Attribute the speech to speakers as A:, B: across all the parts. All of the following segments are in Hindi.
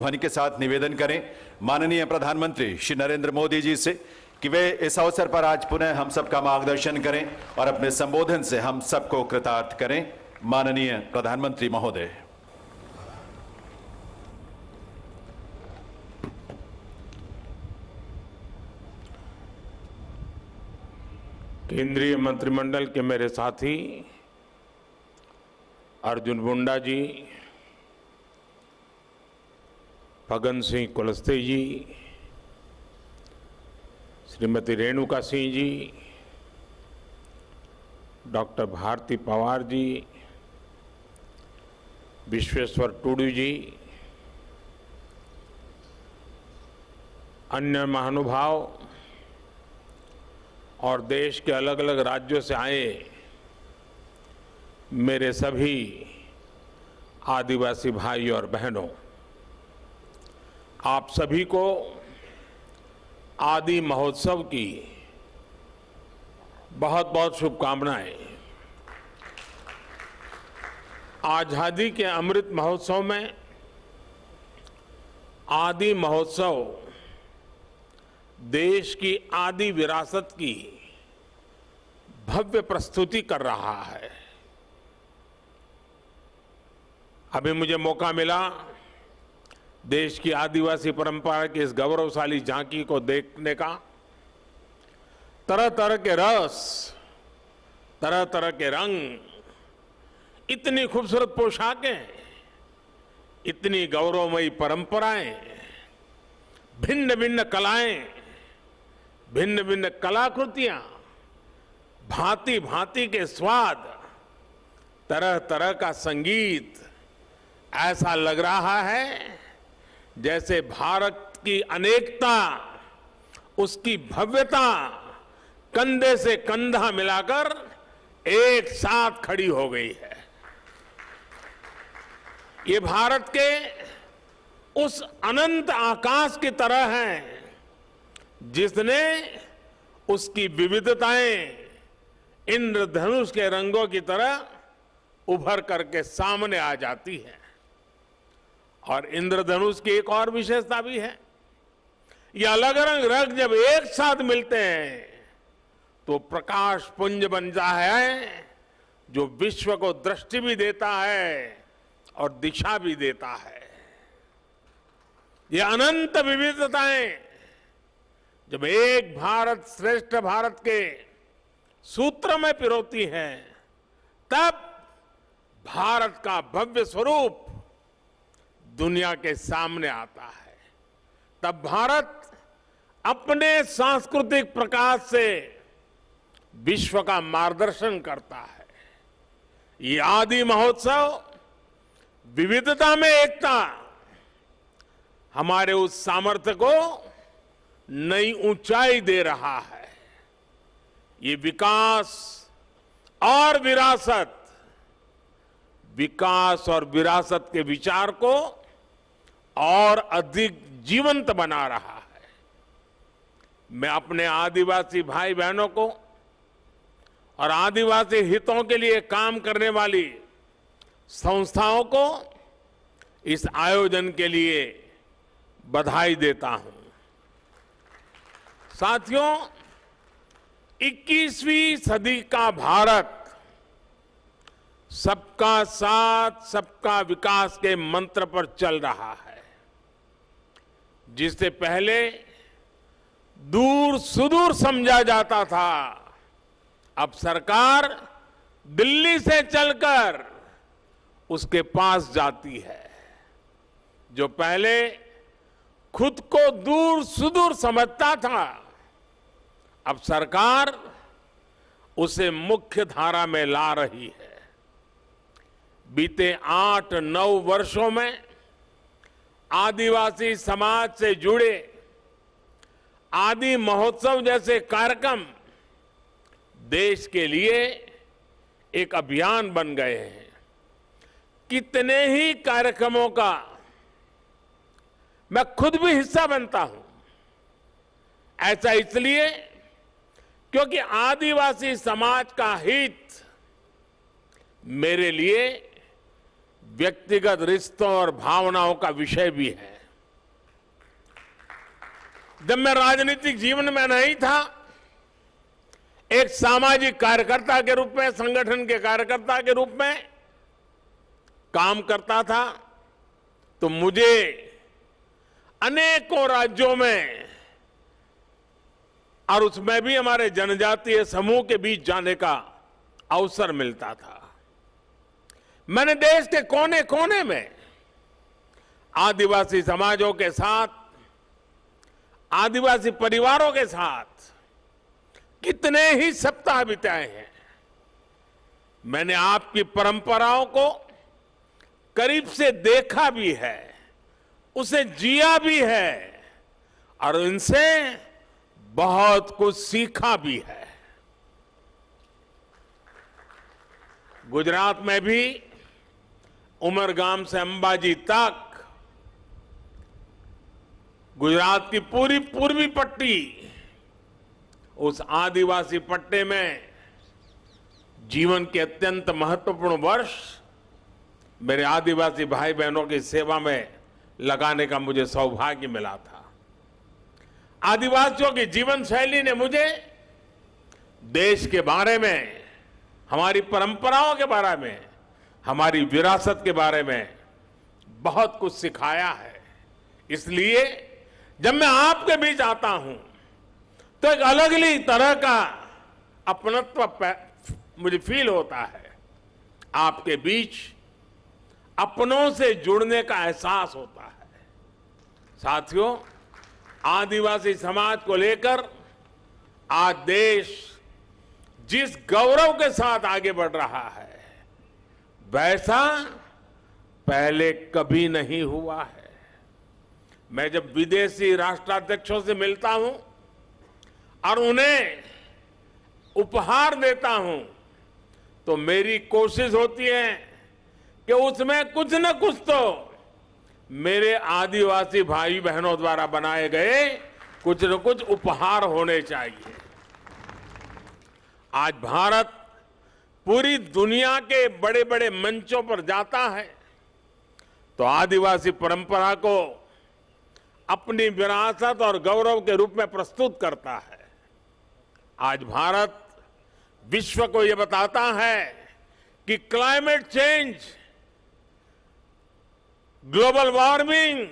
A: ध्वनि के साथ निवेदन करें माननीय प्रधानमंत्री श्री नरेंद्र मोदी जी से कि वे इस अवसर पर आज पुनः हम सबका मार्गदर्शन करें और अपने संबोधन से हम सबको कृतार्थ करें। माननीय प्रधानमंत्री महोदय।
B: केंद्रीय मंत्रिमंडल के मेरे साथी अर्जुन मुंडा जी, फग्गन सिंह कुलस्ते जी, श्रीमती रेणुका सिंह जी, डॉक्टर भारती पवार जी, विश्वेश्वर टूडू जी, अन्य महानुभाव और देश के अलग अलग राज्यों से आए मेरे सभी आदिवासी भाई और बहनों, आप सभी को आदि महोत्सव की बहुत बहुत शुभकामनाएं। आजादी के अमृत महोत्सव में आदि महोत्सव देश की आदि विरासत की भव्य प्रस्तुति कर रहा है। अभी मुझे मौका मिला देश की आदिवासी परंपरा की इस गौरवशाली झांकी को देखने का। तरह तरह के रस, तरह तरह के रंग, इतनी खूबसूरत पोशाकें, इतनी गौरवमयी परंपराएं, भिन्न भिन्न कलाएं, भिन्न भिन्न कलाकृतियां, भांति भांति के स्वाद, तरह तरह का संगीत। ऐसा लग रहा है जैसे भारत की अनेकता, उसकी भव्यता कंधे से कंधा मिलाकर एक साथ खड़ी हो गई है। ये भारत के उस अनंत आकाश की तरह है जिसने उसकी विविधताएं इंद्रधनुष के रंगों की तरह उभर करके सामने आ जाती है। और इंद्रधनुष की एक और विशेषता भी है, ये अलग अलग रंग जब एक साथ मिलते हैं तो प्रकाश पुंज बनता है जो विश्व को दृष्टि भी देता है और दिशा भी देता है। ये अनंत विविधताएं जब एक भारत श्रेष्ठ भारत के सूत्र में पिरोती हैं, तब भारत का भव्य स्वरूप दुनिया के सामने आता है। तब भारत अपने सांस्कृतिक प्रकाश से विश्व का मार्गदर्शन करता है। ये आदि महोत्सव विविधता में एकता हमारे उस सामर्थ्य को नई ऊंचाई दे रहा है। ये विकास और विरासत, विकास और विरासत के विचार को और अधिक जीवंत बना रहा है। मैं अपने आदिवासी भाई बहनों को और आदिवासी हितों के लिए काम करने वाली संस्थाओं को इस आयोजन के लिए बधाई देता हूं। साथियों, 21वीं सदी का भारत सबका साथ सबका विकास के मंत्र पर चल रहा है। जिससे पहले दूर सुदूर समझा जाता था, अब सरकार दिल्ली से चलकर उसके पास जाती है। जो पहले खुद को दूर सुदूर समझता था, अब सरकार उसे मुख्य धारा में ला रही है। बीते 8-9 वर्षों में आदिवासी समाज से जुड़े आदि महोत्सव जैसे कार्यक्रम देश के लिए एक अभियान बन गए हैं। कितने ही कार्यक्रमों का मैं खुद भी हिस्सा बनता हूं। ऐसा इसलिए क्योंकि आदिवासी समाज का हित मेरे लिए व्यक्तिगत रिश्तों और भावनाओं का विषय भी है। जब मैं राजनीतिक जीवन में नहीं था, एक सामाजिक कार्यकर्ता के रूप में, संगठन के कार्यकर्ता के रूप में काम करता था, तो मुझे अनेकों राज्यों में और उसमें भी हमारे जनजातीय समूह के बीच जाने का अवसर मिलता था। मैंने देश के कोने कोने में आदिवासी समाजों के साथ, आदिवासी परिवारों के साथ कितने ही सप्ताह बिताए हैं। मैंने आपकी परंपराओं को करीब से देखा भी है, उसे जिया भी है और इनसे बहुत कुछ सीखा भी है। गुजरात में भी उमरगाम से अंबाजी तक गुजरात की पूरी पूर्वी पट्टी, उस आदिवासी पट्टे में जीवन के अत्यंत महत्वपूर्ण वर्ष मेरे आदिवासी भाई बहनों की सेवा में लगाने का मुझे सौभाग्य मिला था। आदिवासियों की जीवन शैली ने मुझे देश के बारे में, हमारी परंपराओं के बारे में, हमारी विरासत के बारे में बहुत कुछ सिखाया है। इसलिए जब मैं आपके बीच आता हूं तो एक अलग ही तरह का अपनत्व मुझे फील होता है। आपके बीच अपनों से जुड़ने का एहसास होता है। साथियों, आदिवासी समाज को लेकर आज देश जिस गौरव के साथ आगे बढ़ रहा है, वैसा पहले कभी नहीं हुआ है। मैं जब विदेशी राष्ट्राध्यक्षों से मिलता हूं और उन्हें उपहार देता हूं, तो मेरी कोशिश होती है कि उसमें कुछ न कुछ तो मेरे आदिवासी भाई बहनों द्वारा बनाए गए कुछ न कुछ उपहार होने चाहिए। आज भारत पूरी दुनिया के बड़े बड़े मंचों पर जाता है तो आदिवासी परंपरा को अपनी विरासत और गौरव के रूप में प्रस्तुत करता है। आज भारत विश्व को यह बताता है कि क्लाइमेट चेंज, ग्लोबल वार्मिंग,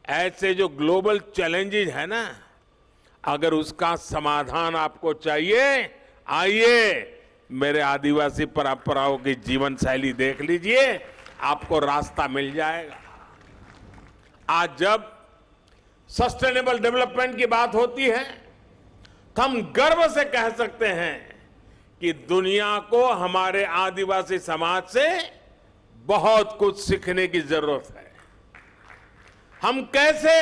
B: ऐसे जो ग्लोबल चैलेंजेस है ना, अगर उसका समाधान आपको चाहिए, आइए मेरे आदिवासी परंपराओं की जीवन शैली देख लीजिए, आपको रास्ता मिल जाएगा। आज जब सस्टेनेबल डेवलपमेंट की बात होती है तो हम गर्व से कह सकते हैं कि दुनिया को हमारे आदिवासी समाज से बहुत कुछ सीखने की जरूरत है। हम कैसे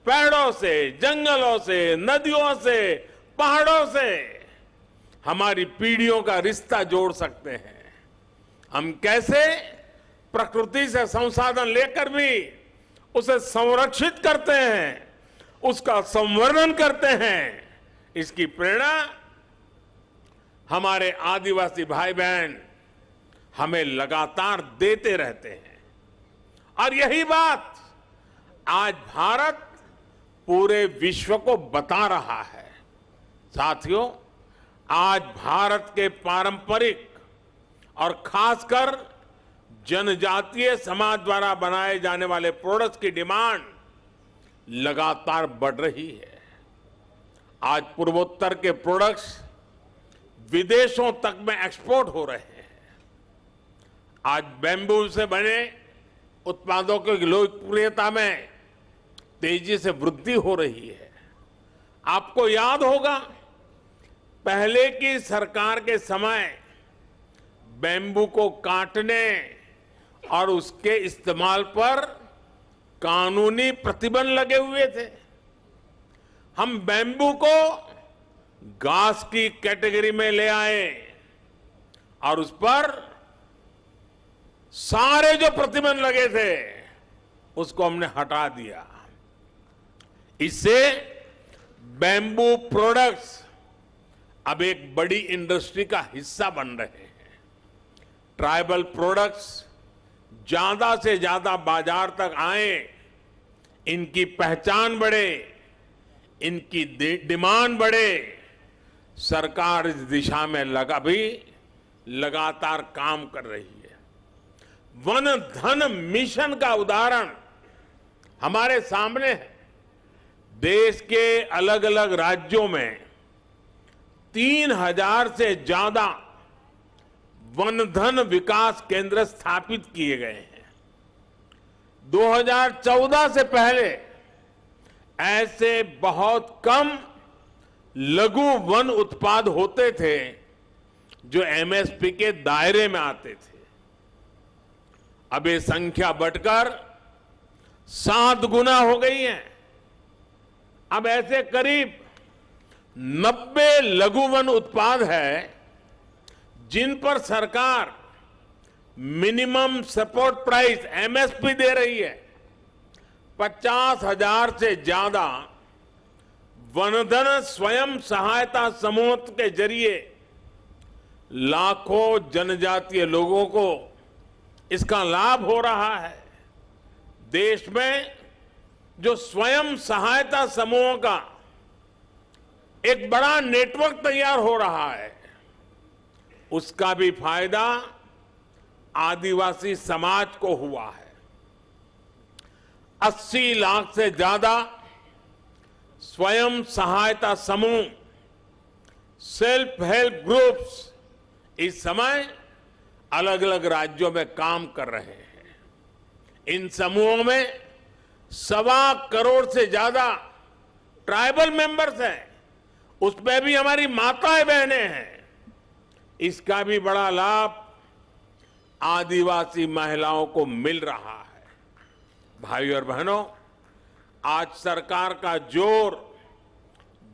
B: पेड़ों से, जंगलों से, नदियों से, पहाड़ों से हमारी पीढ़ियों का रिश्ता जोड़ सकते हैं। हम कैसे प्रकृति से संसाधन लेकर भी उसे संरक्षित करते हैं, उसका संवर्धन करते हैं। इसकी प्रेरणा हमारे आदिवासी भाई बहन हमें लगातार देते रहते हैं। और यही बात आज भारत पूरे विश्व को बता रहा है। साथियों, आज भारत के पारंपरिक और खासकर जनजातीय समाज द्वारा बनाए जाने वाले प्रोडक्ट्स की डिमांड लगातार बढ़ रही है। आज पूर्वोत्तर के प्रोडक्ट्स विदेशों तक में एक्सपोर्ट हो रहे हैं। आज बैम्बू से बने उत्पादों की लोकप्रियता में तेजी से वृद्धि हो रही है। आपको याद होगा, पहले की सरकार के समय बैम्बू को काटने और उसके इस्तेमाल पर कानूनी प्रतिबंध लगे हुए थे। हम बैम्बू को घास की कैटेगरी में ले आए और उस पर सारे जो प्रतिबंध लगे थे उसको हमने हटा दिया। इससे बैम्बू प्रोडक्ट्स अब एक बड़ी इंडस्ट्री का हिस्सा बन रहे हैं। ट्राइबल प्रोडक्ट्स ज्यादा से ज्यादा बाजार तक आए, इनकी पहचान बढ़े, इनकी डिमांड बढ़े, सरकार इस दिशा में लगातार काम कर रही है। वन धन मिशन का उदाहरण हमारे सामने है। देश के अलग अलग राज्यों में 3000 से ज्यादा वन धन विकास केंद्र स्थापित किए गए हैं। 2014 से पहले ऐसे बहुत कम लघु वन उत्पाद होते थे जो एमएसपी के दायरे में आते थे। अब ये संख्या बढ़कर 7 गुना हो गई है। अब ऐसे करीब 90 लघु वन उत्पाद है जिन पर सरकार मिनिमम सपोर्ट प्राइस एमएसपी दे रही है। 50,000 से ज्यादा वनधन स्वयं सहायता समूह के जरिए लाखों जनजातीय लोगों को इसका लाभ हो रहा है। देश में जो स्वयं सहायता समूहों का एक बड़ा नेटवर्क तैयार हो रहा है, उसका भी फायदा आदिवासी समाज को हुआ है। 80 लाख से ज्यादा स्वयं सहायता समूह, सेल्फ हेल्प ग्रुप्स इस समय अलग अलग राज्यों में काम कर रहे हैं। इन समूहों में 1.25 करोड़ से ज्यादा ट्राइबल मेंबर्स हैं, उसमें भी हमारी माताएं बहनें हैं। इसका भी बड़ा लाभ आदिवासी महिलाओं को मिल रहा है। भाइयों और बहनों, आज सरकार का जोर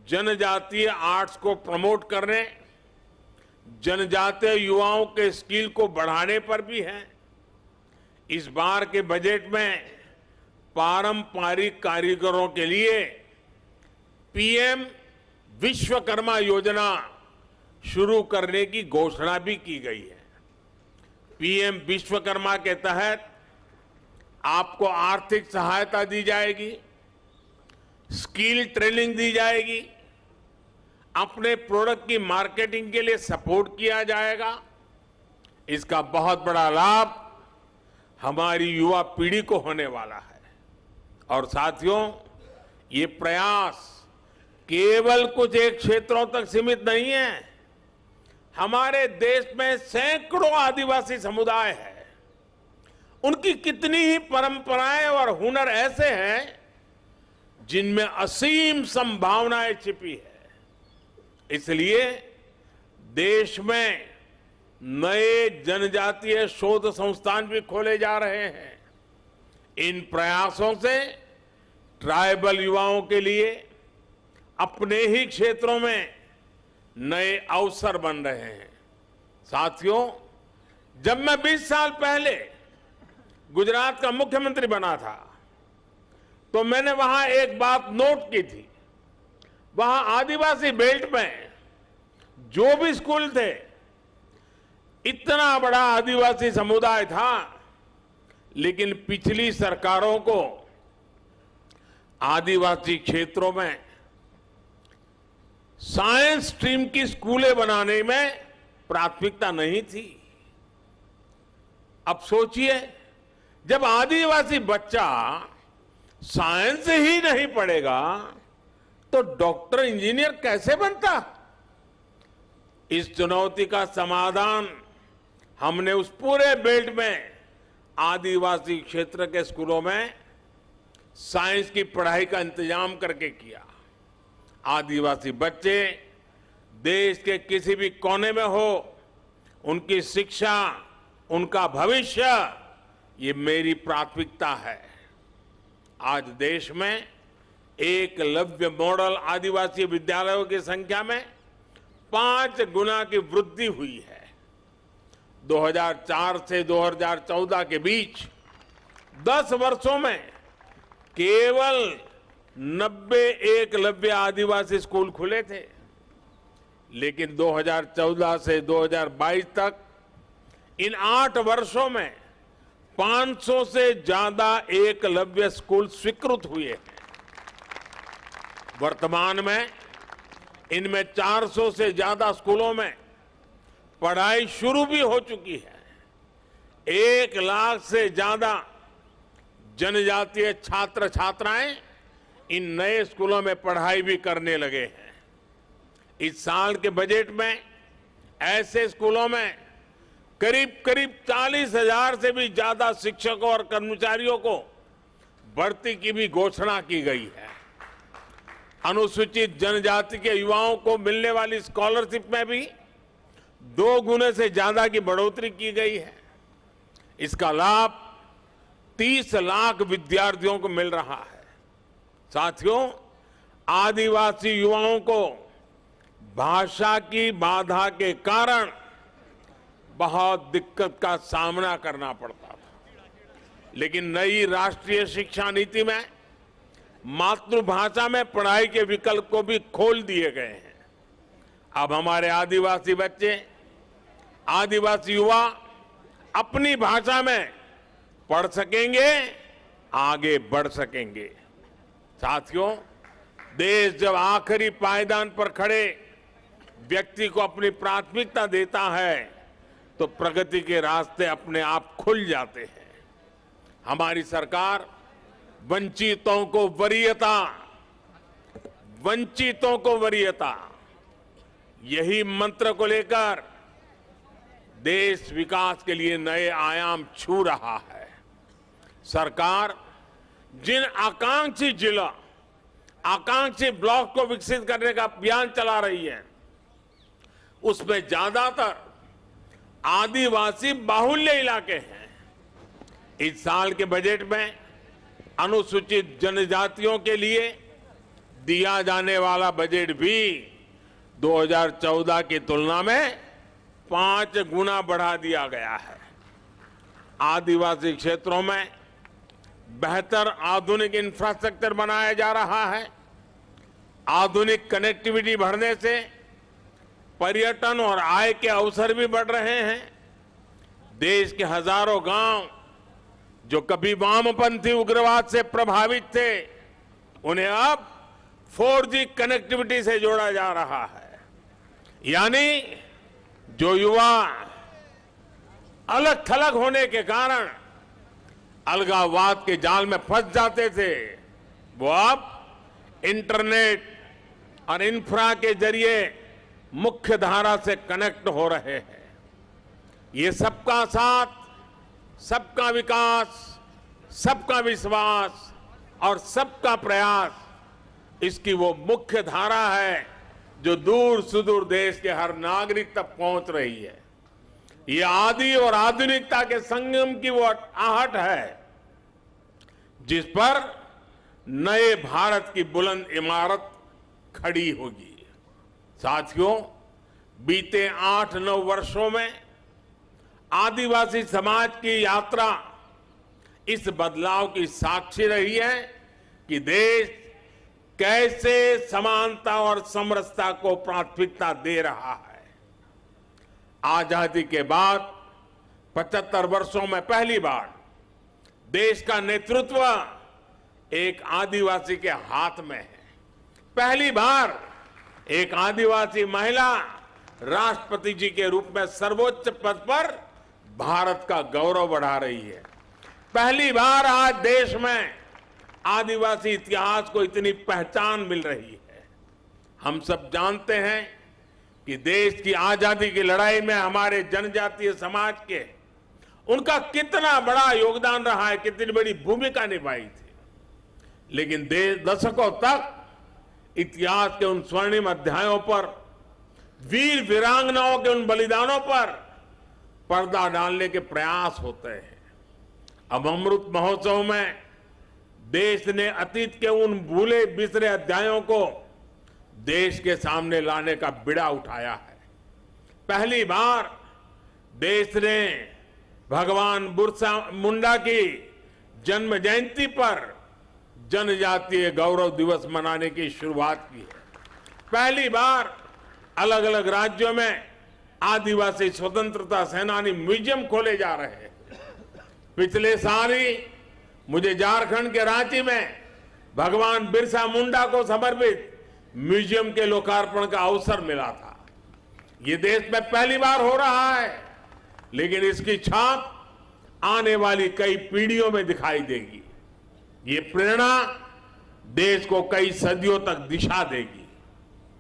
B: जनजातीय आर्ट्स को प्रमोट करने, जनजातीय युवाओं के स्किल को बढ़ाने पर भी है। इस बार के बजट में पारंपरिक कारीगरों के लिए पीएम विश्वकर्मा योजना शुरू करने की घोषणा भी की गई है। पीएम विश्वकर्मा के तहत आपको आर्थिक सहायता दी जाएगी, स्किल ट्रेनिंग दी जाएगी, अपने प्रोडक्ट की मार्केटिंग के लिए सपोर्ट किया जाएगा। इसका बहुत बड़ा लाभ हमारी युवा पीढ़ी को होने वाला है। और साथियों, ये प्रयास केवल कुछ एक क्षेत्रों तक सीमित नहीं है। हमारे देश में सैकड़ों आदिवासी समुदाय हैं। उनकी कितनी ही परंपराएं और हुनर ऐसे हैं जिनमें असीम संभावनाएं छिपी है। इसलिए देश में नए जनजातीय शोध संस्थान भी खोले जा रहे हैं। इन प्रयासों से ट्राइबल युवाओं के लिए अपने ही क्षेत्रों में नए अवसर बन रहे हैं। साथियों, जब मैं 20 साल पहले गुजरात का मुख्यमंत्री बना था तो मैंने वहां एक बात नोट की थी। वहां आदिवासी बेल्ट में जो भी स्कूल थे, इतना बड़ा आदिवासी समुदाय था, लेकिन पिछली सरकारों को आदिवासी क्षेत्रों में साइंस स्ट्रीम की स्कूलें बनाने में प्राथमिकता नहीं थी। अब सोचिए, जब आदिवासी बच्चा साइंस ही नहीं पढ़ेगा तो डॉक्टर इंजीनियर कैसे बनता? इस चुनौती का समाधान हमने उस पूरे बेल्ट में आदिवासी क्षेत्र के स्कूलों में साइंस की पढ़ाई का इंतजाम करके किया। आदिवासी बच्चे देश के किसी भी कोने में हो, उनकी शिक्षा, उनका भविष्य, ये मेरी प्राथमिकता है। आज देश में एकलव्य मॉडल आदिवासी विद्यालयों की संख्या में 5 गुना की वृद्धि हुई है। 2004 से 2014 के बीच 10 वर्षों में केवल 90 एकलव्य आदिवासी स्कूल खुले थे, लेकिन 2014 से 2022 तक इन 8 वर्षों में 500 से ज्यादा एकलव्य स्कूल स्वीकृत हुए हैं। वर्तमान में इनमें 400 से ज्यादा स्कूलों में पढ़ाई शुरू भी हो चुकी है। 1 लाख से ज्यादा जनजातीय छात्र छात्राएं इन नए स्कूलों में पढ़ाई भी करने लगे हैं। इस साल के बजट में ऐसे स्कूलों में करीब 40,000 से भी ज्यादा शिक्षकों और कर्मचारियों को भर्ती की भी घोषणा की गई है। अनुसूचित जनजाति के युवाओं को मिलने वाली स्कॉलरशिप में भी 2 गुने से ज्यादा की बढ़ोतरी की गई है। इसका लाभ 30 लाख विद्यार्थियों को मिल रहा है। साथियों, आदिवासी युवाओं को भाषा की बाधा के कारण बहुत दिक्कत का सामना करना पड़ता था, लेकिन नई राष्ट्रीय शिक्षा नीति में मातृभाषा में पढ़ाई के विकल्प को भी खोल दिए गए हैं। अब हमारे आदिवासी बच्चे, आदिवासी युवा अपनी भाषा में पढ़ सकेंगे, आगे बढ़ सकेंगे। साथियों, देश जब आखिरी पायदान पर खड़े व्यक्ति को अपनी प्राथमिकता देता है तो प्रगति के रास्ते अपने आप खुल जाते हैं। हमारी सरकार वंचितों को वरीयता, यही मंत्र को लेकर देश विकास के लिए नए आयाम छू रहा है। सरकार जिन आकांक्षी ब्लॉक को विकसित करने का अभियान चला रही है, उसमें ज्यादातर आदिवासी बाहुल्य इलाके हैं। इस साल के बजट में अनुसूचित जनजातियों के लिए दिया जाने वाला बजट भी 2014 की तुलना में 5 गुना बढ़ा दिया गया है। आदिवासी क्षेत्रों में बेहतर आधुनिक इंफ्रास्ट्रक्चर बनाया जा रहा है। आधुनिक कनेक्टिविटी बढ़ने से पर्यटन और आय के अवसर भी बढ़ रहे हैं। देश के हजारों गांव जो कभी वामपंथी उग्रवाद से प्रभावित थे, उन्हें अब 4G कनेक्टिविटी से जोड़ा जा रहा है। यानी जो युवा अलग थलग होने के कारण अलगाववाद के जाल में फंस जाते थे, वो अब इंटरनेट और इंफ्रा के जरिए मुख्य धारा से कनेक्ट हो रहे हैं। ये सबका साथ, सबका विकास, सबका विश्वास और सबका प्रयास, इसकी वो मुख्य धारा है जो दूर सुदूर देश के हर नागरिक तक पहुंच रही है। ये आदि और आधुनिकता के संगम की वो आहट है जिस पर नए भारत की बुलंद इमारत खड़ी होगी। साथियों, बीते 8-9 वर्षों में आदिवासी समाज की यात्रा इस बदलाव की साक्षी रही है कि देश कैसे समानता और समरसता को प्राथमिकता दे रहा है। आजादी के बाद 75 वर्षों में पहली बार देश का नेतृत्व एक आदिवासी के हाथ में है। पहली बार एक आदिवासी महिला राष्ट्रपति जी के रूप में सर्वोच्च पद पर भारत का गौरव बढ़ा रही है। पहली बार आज देश में आदिवासी इतिहास को इतनी पहचान मिल रही है। हम सब जानते हैं कि देश की आजादी की लड़ाई में हमारे जनजातीय समाज के उनका कितना बड़ा योगदान रहा है, कितनी बड़ी भूमिका निभाई थी। लेकिन दशकों तक इतिहास के उन स्वर्णिम अध्यायों पर, वीर वीरांगनाओं के उन बलिदानों पर पर्दा डालने के प्रयास होते हैं। अब अमृत महोत्सव में देश ने अतीत के उन भूले बिसरे अध्यायों को देश के सामने लाने का बीड़ा उठाया है। पहली बार देश ने भगवान बिरसा मुंडा की जन्म जयंती पर जनजातीय गौरव दिवस मनाने की शुरुआत की है। पहली बार अलग अलग राज्यों में आदिवासी स्वतंत्रता सेनानी म्यूजियम खोले जा रहे हैं। पिछले साल ही मुझे झारखंड के रांची में भगवान बिरसा मुंडा को समर्पित म्यूजियम के लोकार्पण का अवसर मिला था। ये देश में पहली बार हो रहा है, लेकिन इसकी छाप आने वाली कई पीढ़ियों में दिखाई देगी। ये प्रेरणा देश को कई सदियों तक दिशा देगी।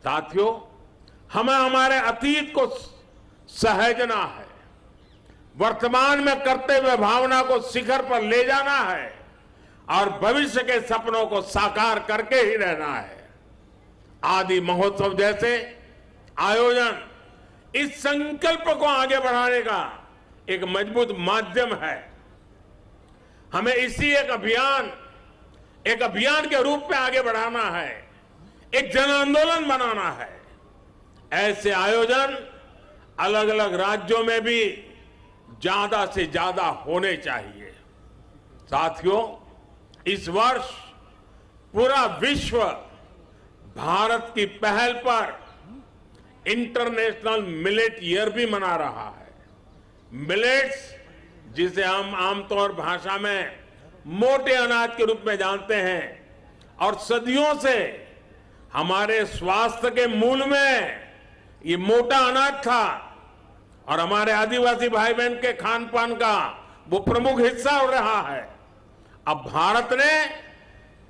B: साथियों, हमें हमारे अतीत को सहेजना है, वर्तमान में कर्तव्य भावना को शिखर पर ले जाना है और भविष्य के सपनों को साकार करके ही रहना है। आदि महोत्सव जैसे आयोजन इस संकल्प को आगे बढ़ाने का एक मजबूत माध्यम है। हमें इसी एक अभियान के रूप में आगे बढ़ाना है, एक जन आंदोलन बनाना है। ऐसे आयोजन अलग अलग राज्यों में भी ज्यादा से ज्यादा होने चाहिए। साथियों, इस वर्ष पूरा विश्व भारत की पहल पर इंटरनेशनल मिलेट ईयर भी मना रहा है। मिलेट्स, जिसे हम आमतौर भाषा में मोटे अनाज के रूप में जानते हैं, और सदियों से हमारे स्वास्थ्य के मूल में ये मोटा अनाज था और हमारे आदिवासी भाई बहन के खान पान का वो प्रमुख हिस्सा हो रहा है। अब भारत ने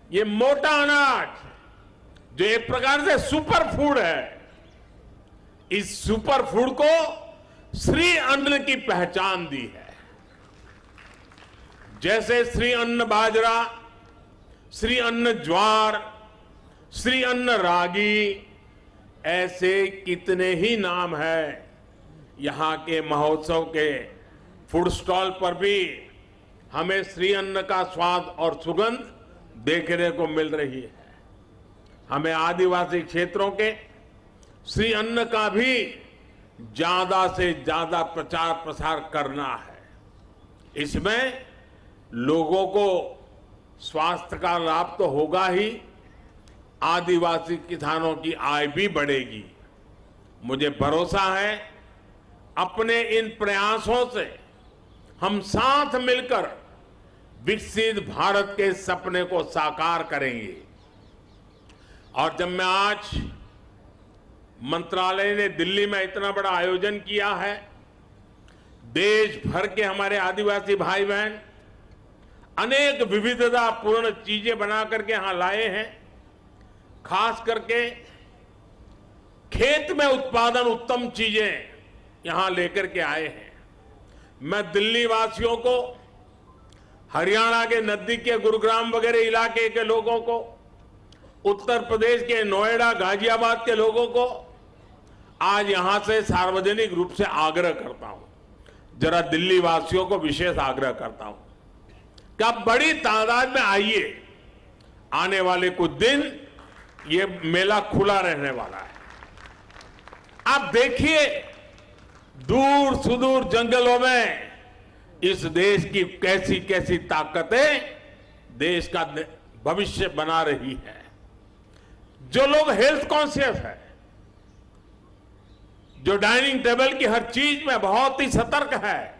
B: ये मोटा अनाज, जो एक प्रकार से सुपर फूड है, इस सुपर फूड को श्री अन्न की पहचान दी है। जैसे श्री अन्न बाजरा, श्री अन्न ज्वार, श्री अन्न रागी, ऐसे कितने ही नाम हैं। यहां के महोत्सव के फूड स्टॉल पर भी हमें श्री अन्न का स्वाद और सुगंध देखने को मिल रही है। हमें आदिवासी क्षेत्रों के श्री अन्न का भी ज्यादा से ज्यादा प्रचार प्रसार करना है। इसमें लोगों को स्वास्थ्य का लाभ तो होगा ही, आदिवासी किसानों की आय भी बढ़ेगी। मुझे भरोसा है अपने इन प्रयासों से हम साथ मिलकर विकसित भारत के सपने को साकार करेंगे। और जब मैं आज मंत्रालय ने दिल्ली में इतना बड़ा आयोजन किया है, देश भर के हमारे आदिवासी भाई बहन अनेक विविधतापूर्ण चीजें बना करके यहां लाए हैं। खास करके खेत में उत्पादन उत्तम चीजें यहां लेकर के आए हैं। मैं दिल्ली वासियों को, हरियाणा के नजदीक के गुरुग्राम वगैरह इलाके के लोगों को, उत्तर प्रदेश के नोएडा गाजियाबाद के लोगों को आज यहां से सार्वजनिक रूप से आग्रह करता हूं, जरा दिल्ली वासियों को विशेष आग्रह करता हूं कि आप बड़ी तादाद में आइए। आने वाले कुछ दिन ये मेला खुला रहने वाला है। आप देखिए दूर सुदूर जंगलों में इस देश की कैसी कैसी ताकतें देश का भविष्य बना रही है। जो लोग हेल्थ कॉन्शियस है, जो डाइनिंग टेबल की हर चीज में बहुत ही सतर्क है,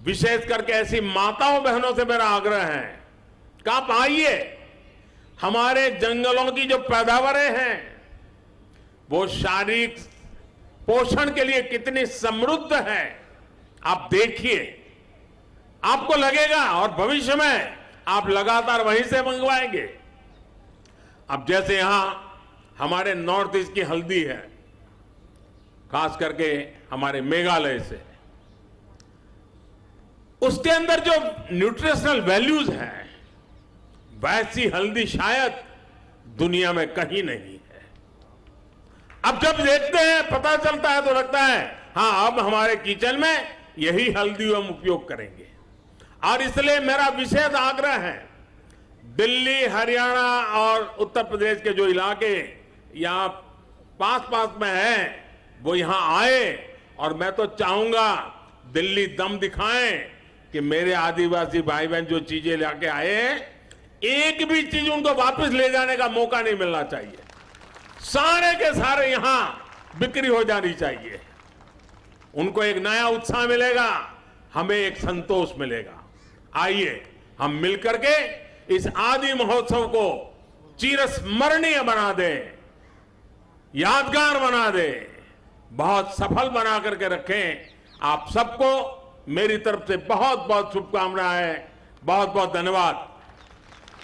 B: विशेष करके ऐसी माताओं बहनों से मेरा आग्रह है कि आप आइए। हमारे जंगलों की जो पैदावारें हैं वो शारीरिक पोषण के लिए कितनी समृद्ध है, आप देखिए, आपको लगेगा और भविष्य में आप लगातार वहीं से मंगवाएंगे। अब जैसे यहां हमारे नॉर्थ ईस्ट की हल्दी है, खास करके हमारे मेघालय से, उसके अंदर जो न्यूट्रिशनल वैल्यूज हैं वैसी हल्दी शायद दुनिया में कहीं नहीं है। अब जब देखते हैं, पता चलता है, तो लगता है हाँ, अब हमारे किचन में यही हल्दी हम उपयोग करेंगे। और इसलिए मेरा विशेष आग्रह है, दिल्ली, हरियाणा और उत्तर प्रदेश के जो इलाके यहाँ पास पास में हैं, वो यहाँ आए। और मैं तो चाहूंगा दिल्ली दम दिखाएं कि मेरे आदिवासी भाई बहन जो चीजें लेके आए हैं, एक भी चीज उनको वापस ले जाने का मौका नहीं मिलना चाहिए। सारे के सारे यहां बिक्री हो जानी चाहिए। उनको एक नया उत्साह मिलेगा, हमें एक संतोष मिलेगा। आइए हम मिलकर के इस आदि महोत्सव को चिरस्मरणीय बना दें, यादगार बना दें, बहुत सफल बना करके रखें। आप सबको मेरी तरफ से बहुत बहुत शुभकामनाएं, बहुत बहुत धन्यवाद।